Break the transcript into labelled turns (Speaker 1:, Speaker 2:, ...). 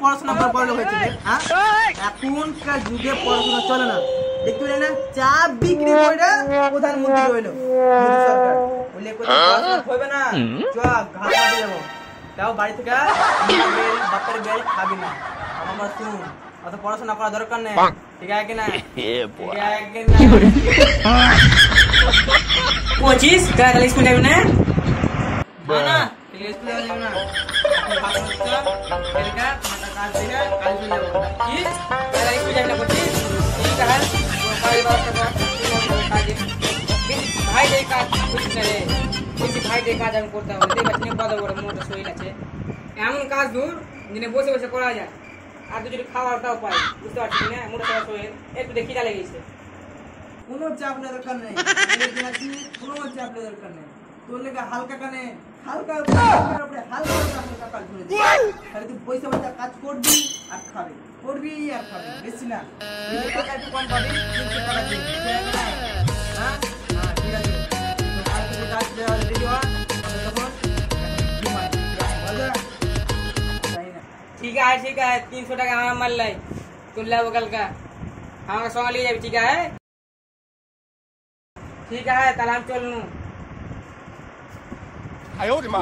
Speaker 1: পড়াশোনা করে বড় লোক হয়েছে রে? হ্যাঁ, এখনকার যুগে পড়াশোনা চলে না। দেখতে পেলে না, চা বিক্রি করে প্রধানমন্ত্রী হইলো মোদী সরকার। বললে পড়াশোনা হবে না, চ ঘাট মাঠে যাবো। তাও বাড়ি থেকে বাপের বেল খাবি না। আমার শুন, অত পড়াশোনা করা দরকার নেই, ঠিক আছে কিনা? পঁচিশ তাহলে স্কুল যাবে না? না স্কুল যাবে না, ভাই রে কাজ বুঝিস না রে, বেশি ভাই রে কাজ আমি করতে হবে। দেখছি কত বড় মোটা শরীর আছে, এমন কাজ দূর যিনি বসে বসে করা যায়। আর তুই যদি খাওয়াটাও পাই, বুঝতে পারছিস না, মোটা সবার শরীর একটু দেখি খিদা লেগেছে। কোনো চাপ নেওয়ার দরকার নেই, কোনো চাপ নেওয়ার দরকার নেই। তোর লেগে হালকা কানে হালকা হালকা কাজ করে দিবি। তাহলে তুই পয়সা পয়সা কাজ করবি আর খাবি, করবি আর খাবি, বেশি না। টাকা একটু কম পাবি, কিন্তু টাকা দিবি। হ্যাঁ ঠিক আছে, কাজ থেকে কাজ দেওয়া রেডি হওয়া তখন ठीक है 300 টাকা আমার মারলাই তুই লাভ কালকা আমার সঙ্গে নিয়ে যাবি। ঠিক আছে ঠিক আছে, তাহলে আমি চলনু। আয় ওরে মা।